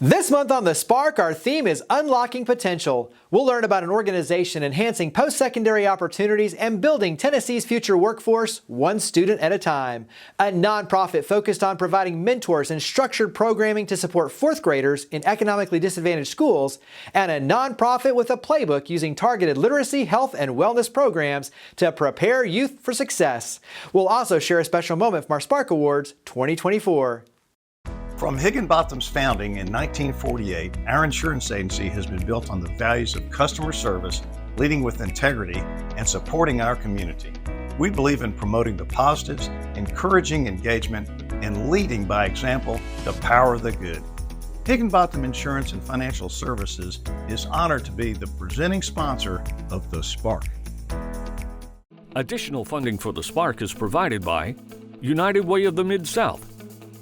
This month on The Spark, our theme is Unlocking Potential. We'll learn about an organization enhancing post-secondary opportunities and building Tennessee's future workforce one student at a time. A nonprofit focused on providing mentors and structured programming to support fourth graders in economically disadvantaged schools, and a nonprofit with a playbook using targeted literacy, health, and wellness programs to prepare youth for success. We'll also share a special moment from our Spark Awards 2024. From Higginbotham's founding in 1948, our insurance agency has been built on the values of customer service, leading with integrity, and supporting our community. We believe in promoting the positives, encouraging engagement, and leading by example the power of the good. Higginbotham Insurance and Financial Services is honored to be the presenting sponsor of The Spark. Additional funding for The Spark is provided by United Way of the Mid-South,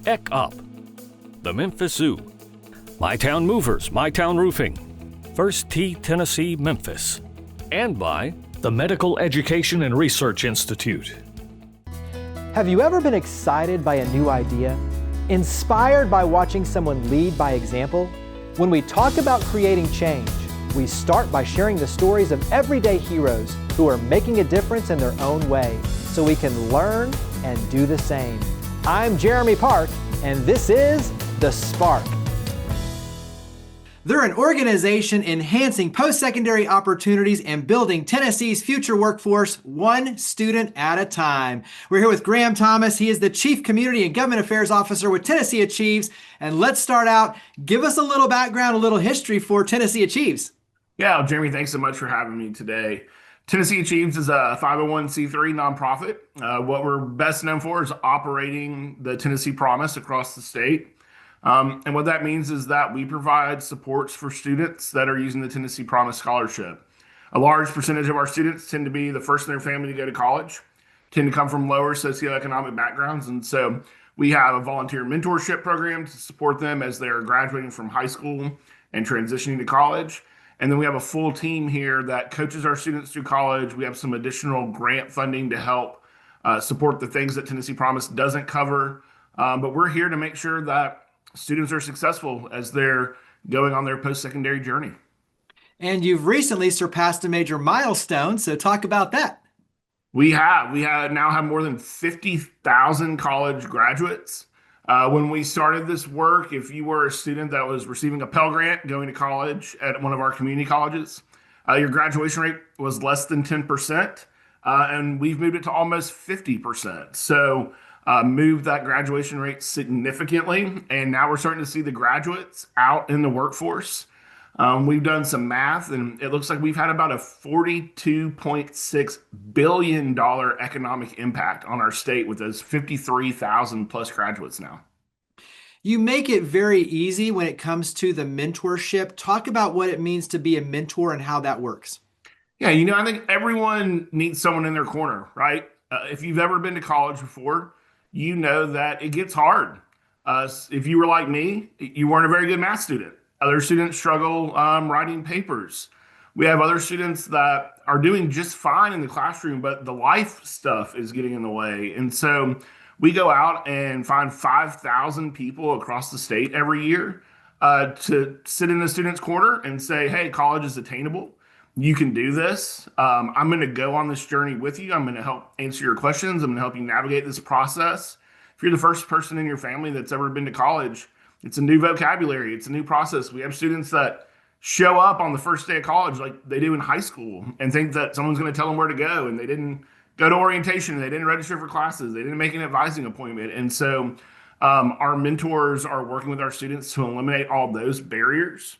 ECK-UP, the Memphis Zoo, My Town Movers, My Town Roofing, First Tee Tennessee, Memphis, and by the Medical Education and Research Institute. Have you ever been excited by a new idea? Inspired by watching someone lead by example? When we talk about creating change, we start by sharing the stories of everyday heroes who are making a difference in their own way, so we can learn and do the same. I'm Jeremy Park, and this is The Spark. They're an organization enhancing post-secondary opportunities and building Tennessee's future workforce one student at a time. We're here with Graham Thomas. He is the Chief Community and Government Affairs Officer with Tennessee Achieves. And let's start out. Give us a little background, a little history for Tennessee Achieves. Yeah, Jeremy, thanks so much for having me today. Tennessee Achieves is a 501c3 nonprofit. What we're best known for is operating the Tennessee Promise across the state. And what that means is that we provide supports for students that are using the Tennessee Promise Scholarship. A large percentage of our students tend to be the first in their family to go to college, tend to come from lower socioeconomic backgrounds. And so we have a volunteer mentorship program to support them as they're graduating from high school and transitioning to college. And then we have a full team here that coaches our students through college. We have some additional grant funding to help support the things that Tennessee Promise doesn't cover. But we're here to make sure that students are successful as they're going on their post-secondary journey. And you've recently surpassed a major milestone, so talk about that. We now have more than 50,000 college graduates. When we started this work, if you were a student that was receiving a Pell Grant going to college at one of our community colleges, your graduation rate was less than 10%, and we've moved it to almost 50%. So moved that graduation rate significantly, and now we're starting to see the graduates out in the workforce. We've done some math, and it looks like we've had about a $42.6 billion economic impact on our state with those 53,000 plus graduates now. You make it very easy when it comes to the mentorship. Talk about what it means to be a mentor and how that works. Yeah, I think everyone needs someone in their corner, right? If you've ever been to college before, you know that it gets hard. If you were like me, you weren't a very good math student. Other students struggle writing papers. We have other students that are doing just fine in the classroom, but the life stuff is getting in the way. And so we go out and find 5,000 people across the state every year to sit in the student's corner and say, hey, college is attainable. You can do this. I'm going to go on this journey with you. I'm going to help answer your questions. I'm going to help you navigate this process. If you're the first person in your family that's ever been to college, it's a new vocabulary. It's a new process. We have students that show up on the first day of college like they do in high school and think that someone's going to tell them where to go, and they didn't go to orientation, they didn't register for classes, they didn't make an advising appointment. And so our mentors are working with our students to eliminate all those barriers.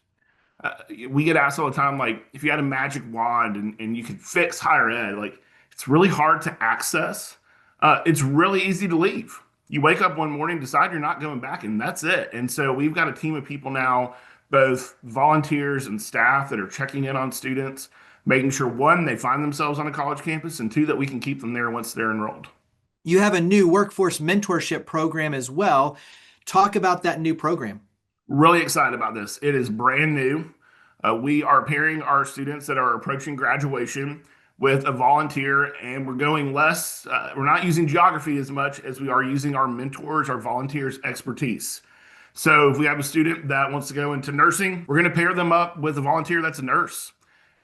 We get asked all the time, like, if you had a magic wand and you could fix higher ed, like, it's really hard to access. It's really easy to leave. You wake up one morning, decide you're not going back, and that's it. And so we've got a team of people now, both volunteers and staff, that are checking in on students, making sure, one, they find themselves on a college campus, and two, that we can keep them there once they're enrolled. You have a new workforce mentorship program as well. Talk about that new program. Really excited about this. It is brand new. We are pairing our students that are approaching graduation with a volunteer, and we're going less, we're not using geography as much as we are using our mentors, our volunteers' expertise. So if we have a student that wants to go into nursing, we're going to pair them up with a volunteer that's a nurse.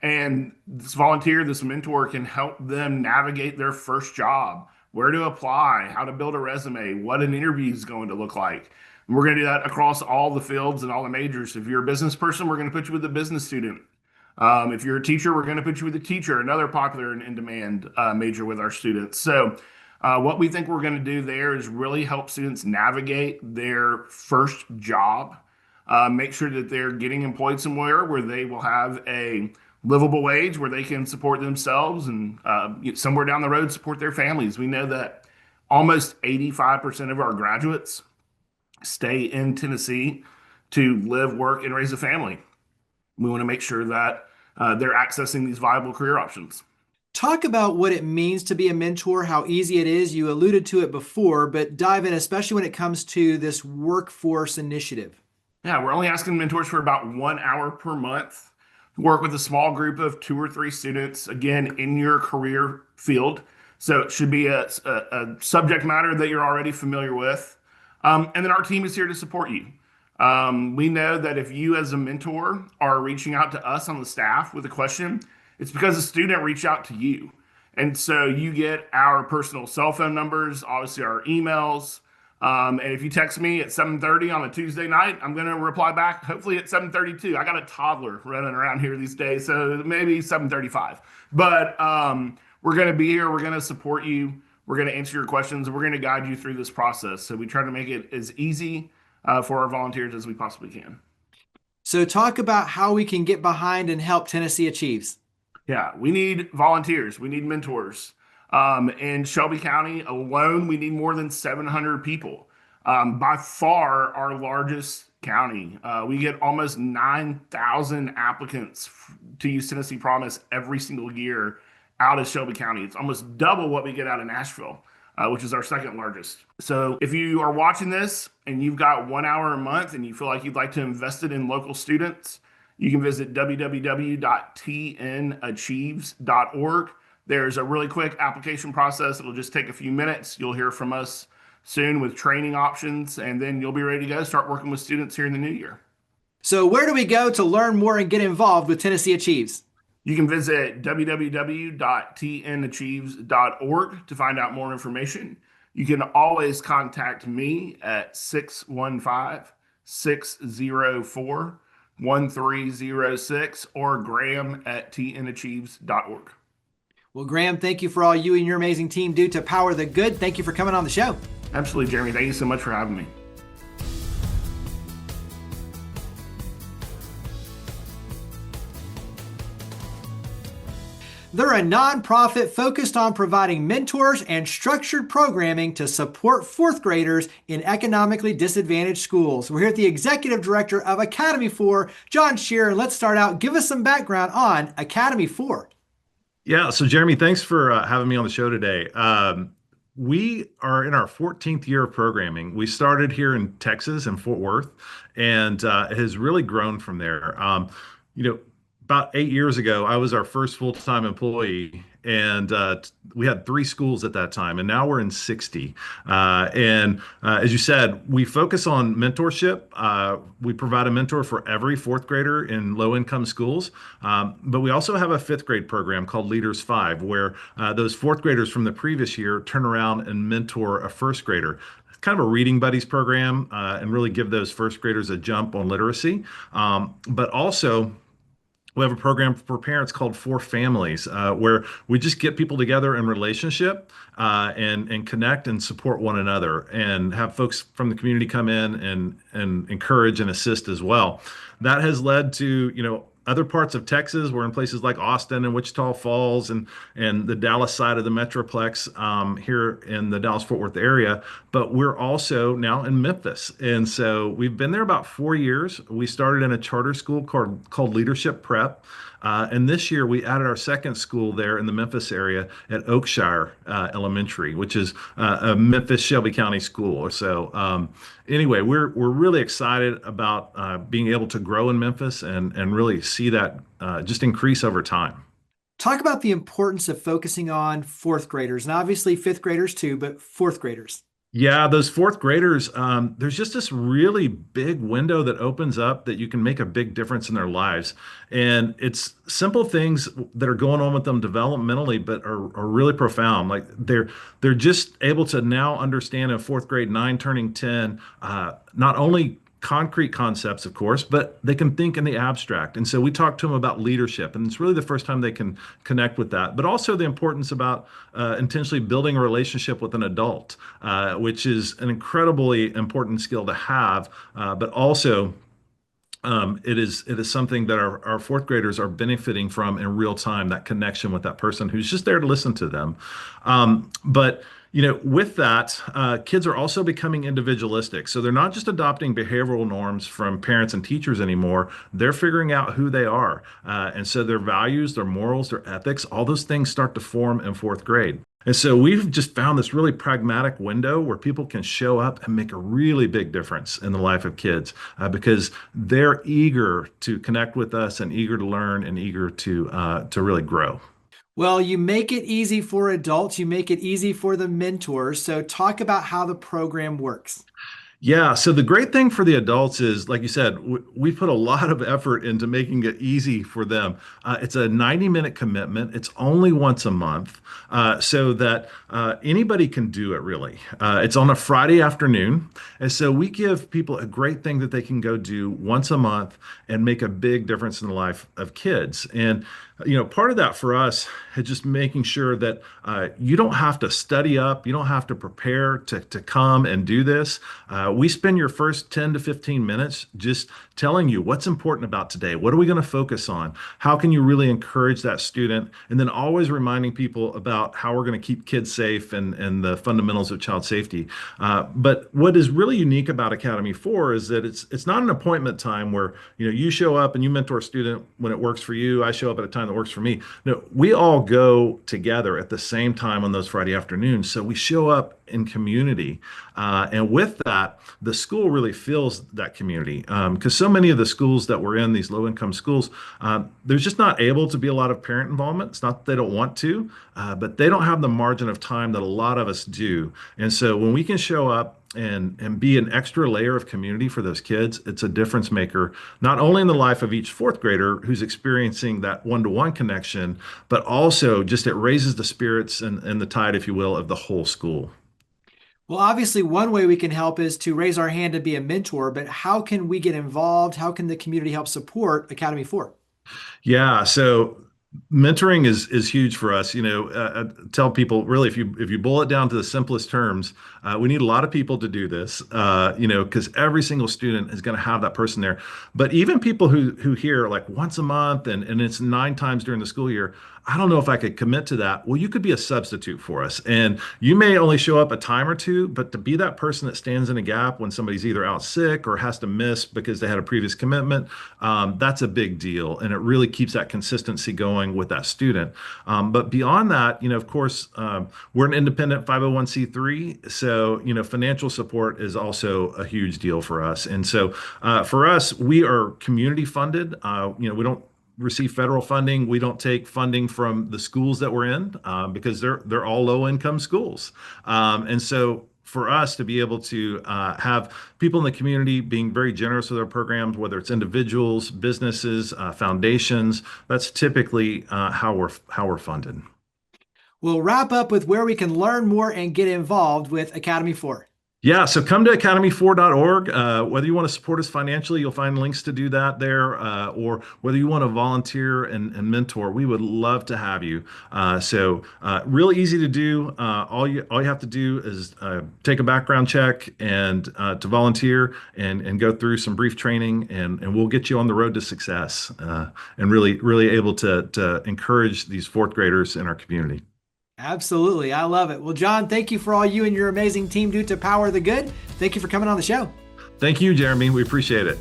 And this volunteer, this mentor can help them navigate their first job, where to apply, how to build a resume, what an interview is going to look like. And we're going to do that across all the fields and all the majors. If you're a business person, we're going to put you with a business student. If you're a teacher, we're going to put you with a teacher, another popular and in-demand major with our students. So what we think we're going to do there is really help students navigate their first job, make sure that they're getting employed somewhere where they will have a livable wage, where they can support themselves and somewhere down the road support their families. We know that almost 85% of our graduates stay in Tennessee to live, work, and raise a family. We want to make sure that they're accessing these viable career options. Talk about what it means to be a mentor, how easy it is. You alluded to it before, but dive in, especially when it comes to this workforce initiative. Yeah, we're only asking mentors for about 1 hour per month. Work with a small group of 2 or 3 students, again, in your career field. So it should be a subject matter that you're already familiar with. And then our team is here to support you. We know that if you as a mentor are reaching out to us on the staff with a question, it's because a student reached out to you. And so you get our personal cell phone numbers, obviously our emails. And if you text me at 7:30 on a Tuesday night, I'm going to reply back hopefully at 7:32. I got a toddler running around here these days, so maybe 7:35. But we're going to be here. We're going to support you. We're going to answer your questions, and we're going to guide you through this process. So we try to make it as easy for our volunteers as we possibly can. So talk about how we can get behind and help Tennessee Achieves. Yeah, we need volunteers. We need mentors. In Shelby County alone, we need more than 700 people. By far our largest county. We get almost 9,000 applicants to use Tennessee Promise every single year out of Shelby County. It's almost double what we get out of Nashville, which is our second largest. So if you are watching this and you've got 1 hour a month and you feel like you'd like to invest it in local students, you can visit www.tnachieves.org. There's a really quick application process. It'll just take a few minutes. You'll hear from us soon with training options, and then you'll be ready to go start working with students here in the new year. So where do we go to learn more and get involved with Tennessee Achieves? You can visit www.tnachieves.org to find out more information. You can always contact me at 615-604-1306 or Graham at tnachieves.org. Well, Graham, thank you for all you and your amazing team do to power the good. Thank you for coming on the show. Absolutely, Jeremy. Thank you so much for having me. They're a nonprofit focused on providing mentors and structured programming to support fourth graders in economically disadvantaged schools. We're here with the executive director of Academy 4, John Shearer. Let's start out. Give us some background on Academy 4. Yeah, so Jeremy, thanks for having me on the show today. We are in our 14th year of programming. We started here in Texas in Fort Worth, and it has really grown from there. About 8 years ago, I was our first full-time employee, and we had 3 schools at that time, and now we're in 60. As you said, we focus on mentorship. We provide a mentor for every fourth grader in low-income schools, but we also have a 5th grade program called Leaders 5, where those fourth graders from the previous year turn around and mentor a first grader. Kind of a reading buddies program, and really give those first graders a jump on literacy, but also we have a program for parents called For Families, where we just get people together in relationship and connect and support one another, and have folks from the community come in and encourage and assist as well. That has led to, other parts of Texas. We're in places like Austin and Wichita Falls and the Dallas side of the Metroplex here in the Dallas-Fort Worth area. But we're also now in Memphis. And so we've been there about 4 years. We started in a charter school called Leadership Prep. And this year we added our second school there in the Memphis area at Oakshire Elementary, which is a Memphis Shelby County school. So anyway, we're really excited about being able to grow in Memphis and really see that just increase over time. Talk about the importance of focusing on fourth graders, and obviously fifth graders too, but fourth graders. Yeah, those fourth graders, there's just this really big window that opens up that you can make a big difference in their lives. And it's simple things that are going on with them developmentally, but are really profound. Like they're just able to now understand in fourth grade, 9 turning 10, not only concrete concepts, of course, but they can think in the abstract. And so we talk to them about leadership, and it's really the first time they can connect with that. But also the importance about intentionally building a relationship with an adult, which is an incredibly important skill to have, but also it is something that our fourth graders are benefiting from in real time, that connection with that person who's just there to listen to them. But with that, kids are also becoming individualistic. So they're not just adopting behavioral norms from parents and teachers anymore. They're figuring out who they are. And so their values, their morals, their ethics, all those things start to form in fourth grade. And so we've just found this really pragmatic window where people can show up and make a really big difference in the life of kids because they're eager to connect with us and eager to learn and eager to really grow. Well, you make it easy for adults, you make it easy for the mentors. So talk about how the program works. Yeah. So the great thing for the adults is, like you said, we put a lot of effort into making it easy for them. It's a 90-minute commitment. It's only once a month, so that anybody can do it, really. It's on a Friday afternoon. And so we give people a great thing that they can go do once a month and make a big difference in the life of kids. And part of that for us is just making sure that you don't have to study up, you don't have to prepare to come and do this. We spend your first 10 to 15 minutes just telling you what's important about today. What are we going to focus on? How can you really encourage that student? And then always reminding people about how we're going to keep kids safe and the fundamentals of child safety. But what is really unique about Academy 4 is that it's not an appointment time where you show up and you mentor a student when it works for you. I show up at a time that works for me. No, we all go together at the same time on those Friday afternoons. So we show up in community. And with that, the school really feels that community. Because so many of the schools that we're in, these low-income schools, there's just not able to be a lot of parent involvement. It's not that they don't want to, but they don't have the margin of time that a lot of us do. And so when we can show up and be an extra layer of community for those kids, it's a difference maker, not only in the life of each fourth grader who's experiencing that one-to-one connection, but also just it raises the spirits and the tide, if you will, of the whole school. Well, obviously, one way we can help is to raise our hand to be a mentor, but how can we get involved? How can the community help support Academy 4? Yeah, so mentoring is huge for us. I tell people, really, if you boil it down to the simplest terms, we need a lot of people to do this, because every single student is going to have that person there. But even people who hear like once a month and it's 9 times during the school year, I don't know if I could commit to that. Well, you could be a substitute for us. And you may only show up a time or two, but to be that person that stands in a gap when somebody's either out sick or has to miss because they had a previous commitment, that's a big deal. And it really keeps that consistency going with that student. But beyond that, of course, we're an independent 501c3. So, financial support is also a huge deal for us. And so for us, we are community funded. We don't receive federal funding. We don't take funding from the schools that we're in because they're all low income schools. And so for us to be able to have people in the community being very generous with our programs, whether it's individuals, businesses, foundations, that's typically how we're funded. We'll wrap up with where we can learn more and get involved with Academy 4. Yeah, so come to academy4.org. Whether you want to support us financially, you'll find links to do that there, or whether you want to volunteer and mentor, we would love to have you. So real easy to do. All you have to do is take a background check and to volunteer and go through some brief training, and we'll get you on the road to success and really able to encourage these fourth graders in our community. Absolutely. I love it. Well, John, thank you for all you and your amazing team do to power the good. Thank you for coming on the show. Thank you, Jeremy. We appreciate it.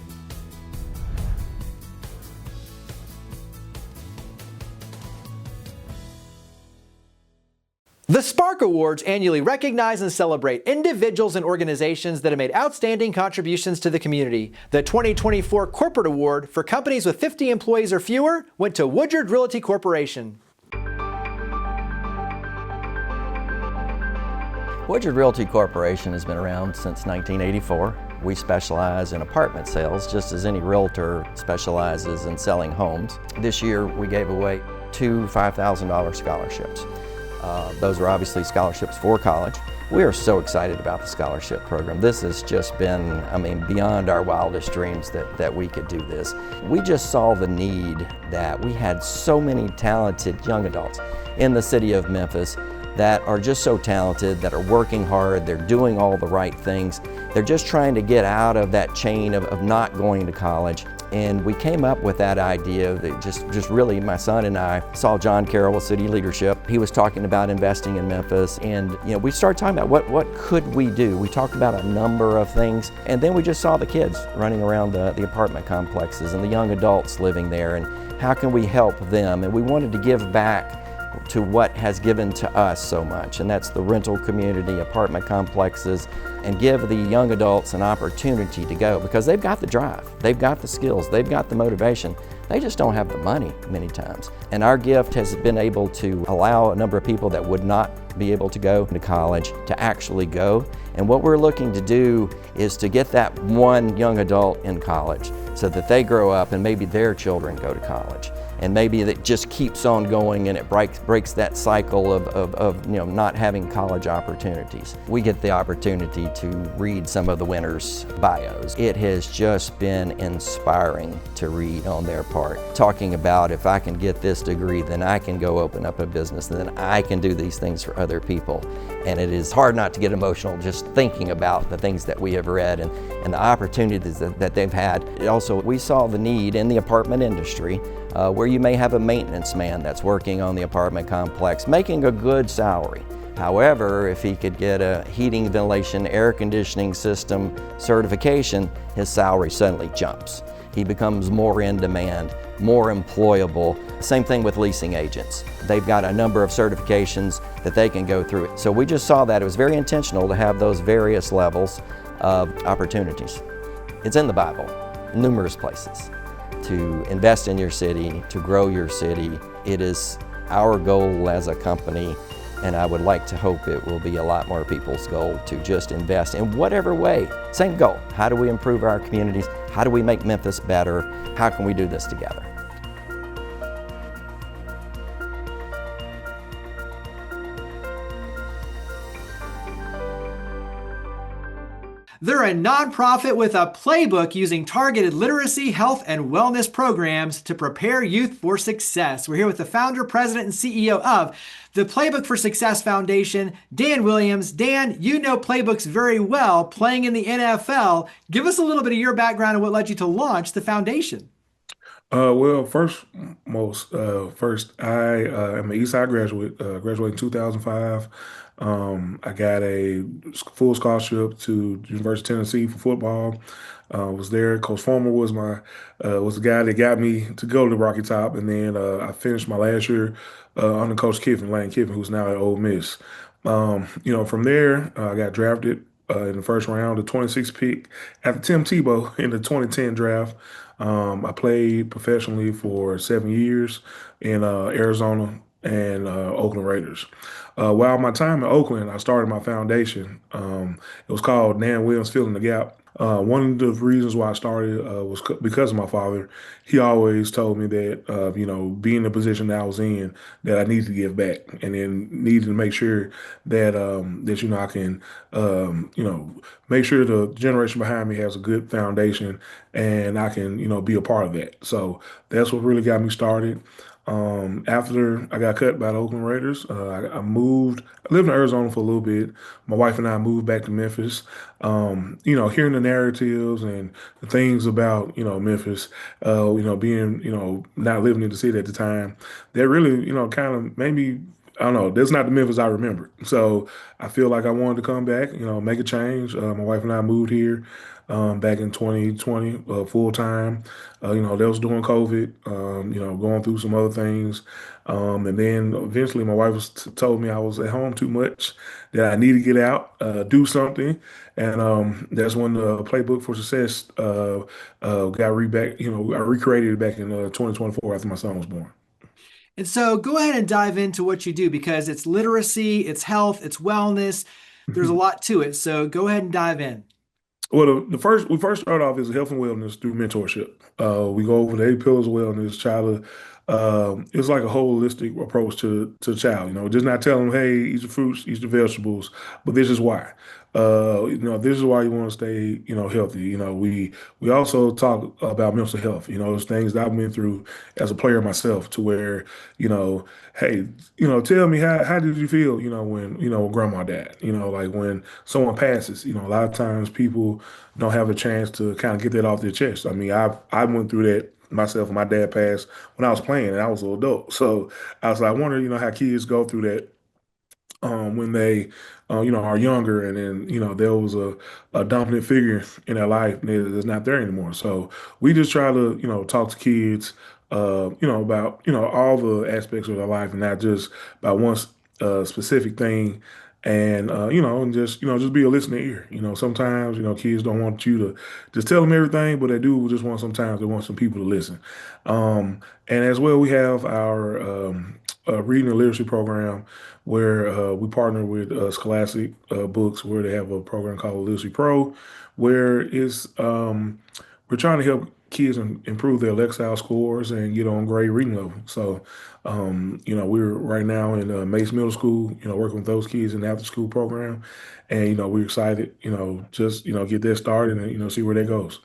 The Spark Awards annually recognize and celebrate individuals and organizations that have made outstanding contributions to the community. The 2024 Corporate Award for companies with 50 employees or fewer went to Woodyard Realty Corporation. Woodgerd Realty Corporation has been around since 1984. We specialize in apartment sales, just as any realtor specializes in selling homes. This year we gave away 2 $5,000 scholarships. Those are obviously scholarships for college. We are so excited about the scholarship program. This has just been, beyond our wildest dreams that we could do this. We just saw the need that we had so many talented young adults in the city of Memphis that are just so talented, that are working hard, they're doing all the right things. They're just trying to get out of that chain of not going to college. And we came up with that idea that just really, my son and I saw John Carroll with City Leadership. He was talking about investing in Memphis, and we started talking about what could we do. We talked about a number of things, and then we just saw the kids running around the apartment complexes and the young adults living there, and how can we help them? And we wanted to give back to what has given to us so much, and that's the rental community, apartment complexes, and give the young adults an opportunity to go, because they've got the drive, they've got the skills, they've got the motivation. They just don't have the money many times. And our gift has been able to allow a number of people that would not be able to go to college to actually go. And what we're looking to do is to get that one young adult in college so that they grow up and maybe their children go to college. And maybe it just keeps on going and it breaks that cycle of not having college opportunities. We get the opportunity to read some of the winners' bios. It has just been inspiring to read on their part, talking about, if I can get this degree, then I can go open up a business, and then I can do these things for other people. And it is hard not to get emotional just thinking about the things that we have read and the opportunities that they've had. Also, we saw the need in the apartment industry where you may have a maintenance man that's working on the apartment complex, making a good salary. However, if he could get a heating, ventilation, air conditioning system certification, his salary suddenly jumps. He becomes more in demand, more employable. Same thing with leasing agents. They've got a number of certifications that they can go through. So we just saw that it was very intentional to have those various levels of opportunities. It's in the Bible, numerous places. To invest in your city, to grow your city. It is our goal as a company, and I would like to hope it will be a lot more people's goal to just invest in whatever way. Same goal. How do we improve our communities? How do we make Memphis better? How can we do this together? They're a nonprofit with a playbook using targeted literacy, health, and wellness programs to prepare youth for success. We're here with the founder, president, and CEO of the Playbook for Success Foundation, Dan Williams. Dan, you know Playbooks very well, playing in the NFL. Give us a little bit of your background and what led you to launch the foundation. Well, first, I am an Eastside graduate, graduated in 2005. I got a full scholarship to the University of Tennessee for football. Was there. Coach Fulmer was was the guy that got me to go to Rocky Top, and then I finished my last year under Coach Kiffin, Lane Kiffin, who's now at Ole Miss. From there, I got drafted in the first round, the 26th pick, after Tim Tebow in the 2010 draft. I played professionally for 7 years in Arizona and Oakland Raiders. While my time in Oakland, I started my foundation. It was called Dan Williams Filling the Gap. One of the reasons why I started was because of my father. He always told me that, being in the position that I was in, that I needed to give back, and then needed to make sure that I can, make sure the generation behind me has a good foundation, and I can, be a part of that. So that's what really got me started. After I got cut by the Oakland Raiders, I moved. I lived in Arizona for a little bit. My wife and I moved back to Memphis. Hearing the narratives and the things about Memphis, being not living in the city at the time, that really kind of made me. I don't know. That's not the Memphis I remember. So I feel like I wanted to come back, make a change. My wife and I moved here back in 2020 full time. That was during COVID, going through some other things. And then eventually my wife told me I was at home too much, that I need to get out, do something. And that's when the Playbook for Success got I recreated it back in 2024 after my son was born. And so go ahead and dive into what you do, because it's literacy, it's health, it's wellness. there's a lot to it. So go ahead and dive in. Well, we first start off as health and wellness through mentorship. We go over the 8 pillars of wellness, child. It's like a holistic approach to the child. Just not telling them, hey, eat your fruits, eat your vegetables, but this is why. This is why you want to stay, healthy. We also talk about mental health. Those things that I've been through as a player myself, to where, hey, tell me how did you feel, when grandma died, like when someone passes, a lot of times people don't have a chance to kind of get that off their chest. I mean, I went through that myself. My dad passed when I was playing and I was an adult. So I was like, I wonder, how kids go through that when they, are younger, and then, there was a dominant figure in their life that's not there anymore. So we just try to, talk to kids, about, all the aspects of their life, and not just about one specific thing. And and just be a listening ear. Sometimes kids don't want you to just tell them everything, but they do just want, sometimes they want some people to listen. And as well, we have our reading and literacy program, where we partner with Scholastic Books, where they have a program called Literacy Pro, where we're trying to help kids improve their Lexile scores and get on grade reading level. So, we're right now in Mace Middle School, working with those kids in the after school program. And, we're excited, just, get that started and, see where that goes.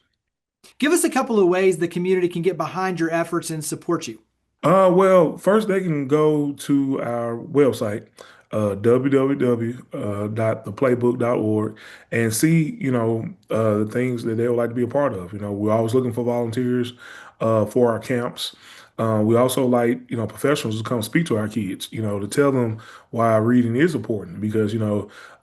Give us a couple of ways the community can get behind your efforts and support you. Well, first they can go to our website, www.theplaybook.org, and see, the things that they would like to be a part of. We're always looking for volunteers for our camps. We also like, professionals to come speak to our kids, to tell them why reading is important, because,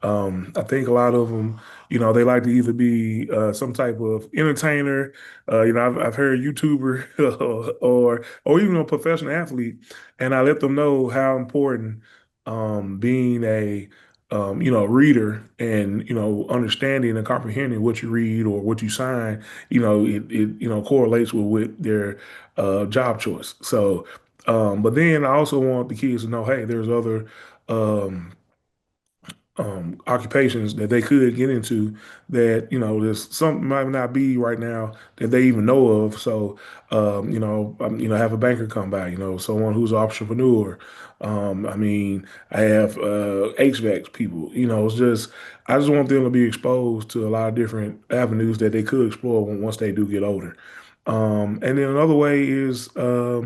I think a lot of them, they like to either be some type of entertainer, I've heard YouTuber or even a professional athlete, and I let them know how important being a reader, and understanding and comprehending what you read or what you sign, it correlates with their job choice. So, but then I also want the kids to know, hey, there's other um, occupations that they could get into, that there's something might not be right now that they even know of. So have a banker come by, someone who's an entrepreneur. I mean, I have HVAC people. It's just, I just want them to be exposed to a lot of different avenues that they could explore once they do get older. And then another way is, I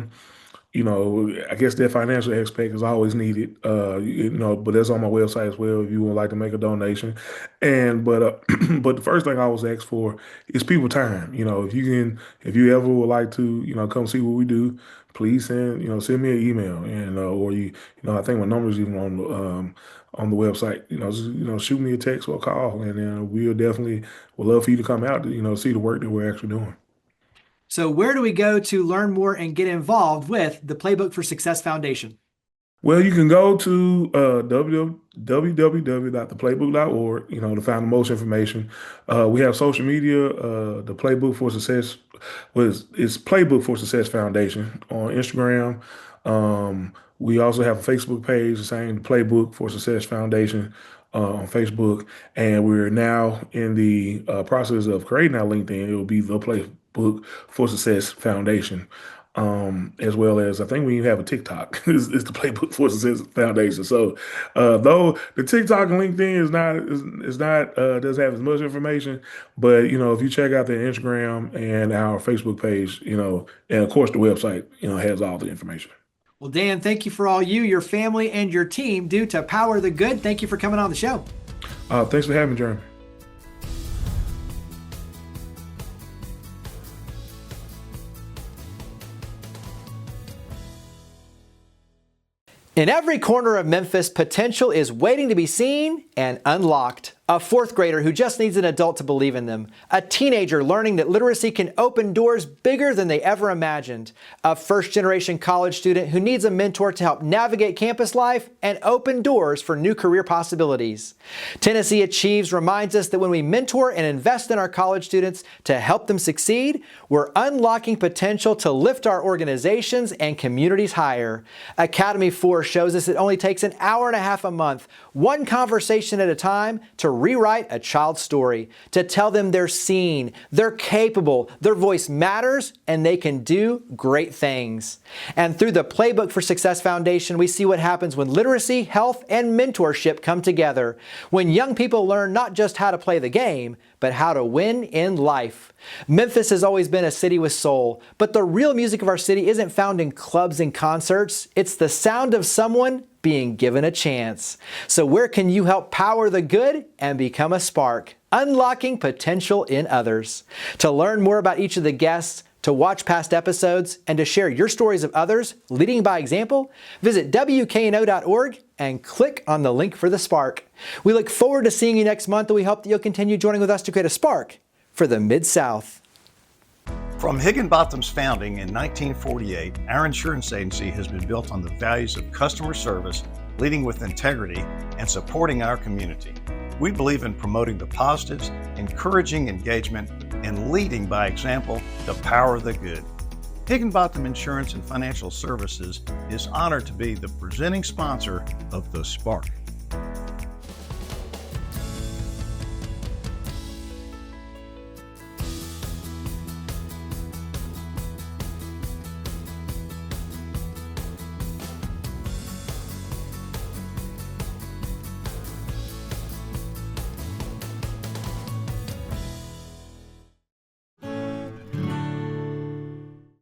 guess that financial aspect is always needed, but that's on my website as well if you would like to make a donation. And but the first thing I always ask for is people time. If you ever would like to, come see what we do, please send me an email, and or I think my number is even on the website. Just, shoot me a text or a call, and then we'll definitely would love for you to come out to, see the work that we're actually doing. So where do we go to learn more and get involved with the Playbook for Success Foundation? Well, you can go to www.theplaybook.org, to find the most information. We have social media, the Playbook for Success it's Playbook for Success Foundation on Instagram. We also have a Facebook page, the same, Playbook for Success Foundation on Facebook. And we're now in the process of creating our LinkedIn. It will be the Playbook for Success Foundation. As well as, I think we even have a TikTok. It's the Playbook for Success Foundation. So, though the TikTok and LinkedIn is not doesn't have as much information, but if you check out the Instagram and our Facebook page, and of course the website, has all the information. Well, Dan, thank you for all you, your family, and your team do to power the good. Thank you for coming on the show. Thanks for having me, Jeremy. In every corner of Memphis, potential is waiting to be seen and unlocked. a fourth grader who just needs an adult to believe in them, a teenager learning that literacy can open doors bigger than they ever imagined, a first-generation college student who needs a mentor to help navigate campus life and open doors for new career possibilities. Tennessee Achieves reminds us that when we mentor and invest in our college students to help them succeed, we're unlocking potential to lift our organizations and communities higher. Academy 4 shows us it only takes an hour and a half a month, one conversation at a time, to rewrite a child's story, to tell them they're seen, they're capable, their voice matters, and they can do great things. And through the Playbook for Success Foundation, we see what happens when literacy, health, and mentorship come together. When young people learn not just how to play the game, but how to win in life. Memphis has always been a city with soul, but the real music of our city isn't found in clubs and concerts. It's the sound of someone being given a chance. So where can you help power the good and become a spark, unlocking potential in others? To learn more about each of the guests, to watch past episodes, and to share your stories of others leading by example, visit WKNO.org and click on the link for the Spark. We look forward to seeing you next month, and we hope that you'll continue joining with us to create a spark for the Mid-South. From Higginbotham's founding in 1948, our insurance agency has been built on the values of customer service, leading with integrity, and supporting our community. We believe in promoting the positives, encouraging engagement, and leading by example to power the good. Higginbotham Insurance and Financial Services is honored to be the presenting sponsor of The Spark.